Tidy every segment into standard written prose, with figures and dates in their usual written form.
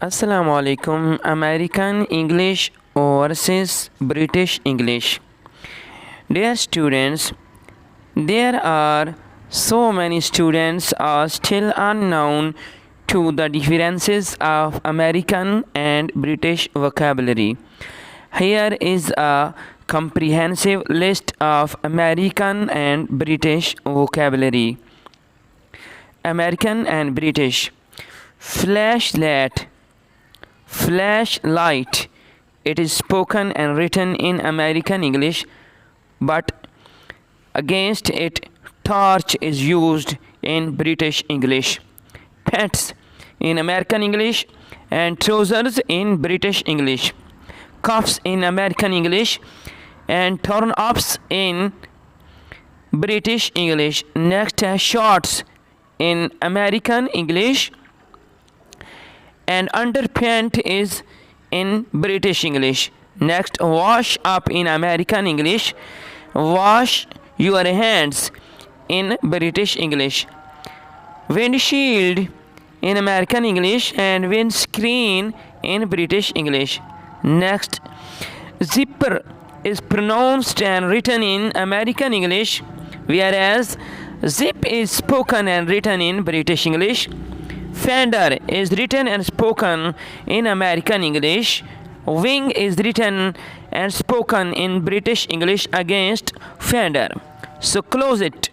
Assalamu alaikum. American English versus British English. Dear students, there are so many students are still unknown to the differences of American and British vocabulary. Here is a comprehensive list of American and British vocabulary. American and British. Flashlight. It is spoken and written in American English, but against it, torch is used in British English. Pants in American English and trousers in British English. Cuffs in American English and turn-ups in British English. Next, shorts in American English and underpant is in British English. Next, wash up in American English. Wash your hands in British English. Windshield in American English and windscreen in British English. Next, zipper is pronounced and written in American English, whereas zip is spoken and written in British English. Fender is written and spoken in American English. Wing is written and spoken in British English against fender. So closet,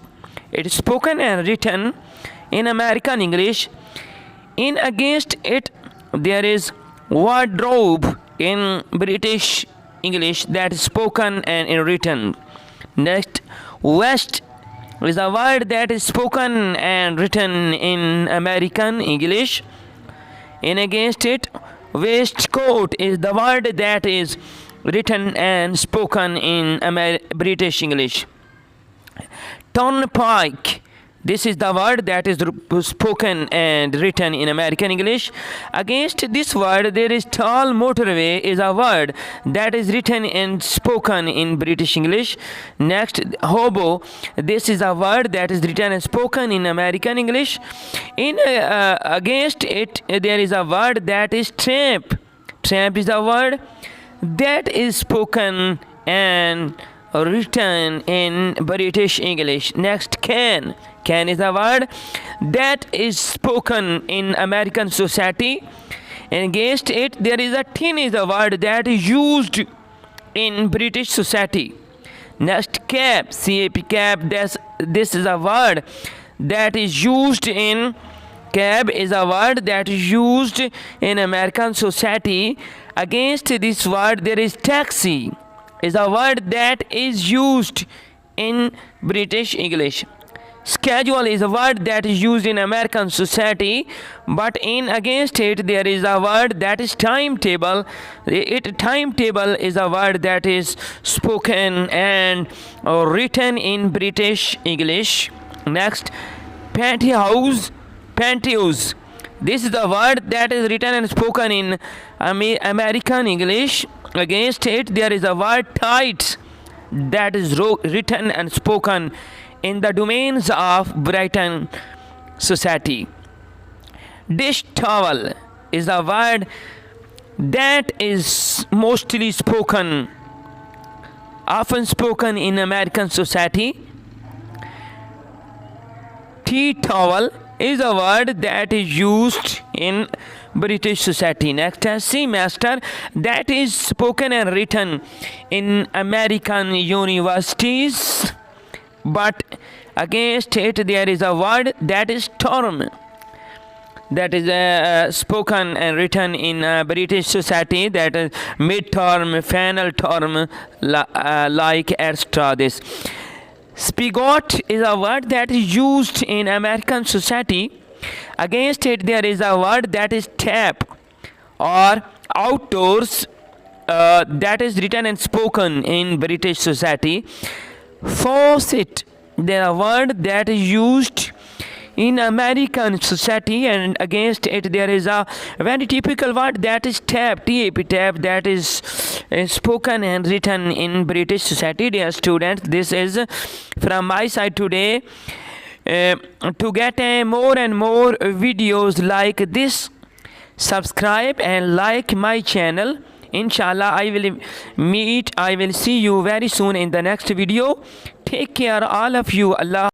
it is spoken and written in American English. In against it, there is wardrobe in British English that is spoken and written. Next, west is a word that is spoken and written in American English. In against it, waistcoat is the word that is written and spoken in British English. Turnpike, this is the word that is spoken and written in American English. Against this word, there is tall motorway is a word that is written and spoken in British English. Next, hobo, this is a word that is written and spoken in American English. In against it, there is a word that is tramp. Tramp is a word that is spoken and written in British English. Next, can. Can is a word that is spoken in American society. Against it, there is a tin is a word that is used in British society. Next, cap. CAP, cap. This is a word that is used in cab is a word that is used in American society. Against this word, there is taxi is a word that is used in British English. Schedule is a word that is used in American society, but in against it there is a word that is timetable. Timetable is a word that is spoken and written in British English. Next, pantyhose. This is the word that is written and spoken in American English. Against it there is a word tights that is written and spoken in the domains of Britain society. Dish towel is a word that is often spoken in American society. Tea towel is a word that is used in British society. Next, semester, that is spoken and written in American universities, but against it there is a word that is term that is spoken and written in British society, that is mid-term, final term, like extra this. Spigot is a word that is used in American society. Against it there is a word that is tap or outdoors that is written and spoken in British society. Faucet, there is a word that is used in American society, and against it there is a very typical word that is tap, tap, that is spoken and written in British society. Dear students, this is from my side today. To get more and more videos like this, subscribe and like my channel. Inshallah, I will see you very soon in the next video. Take care, all of you. Allah.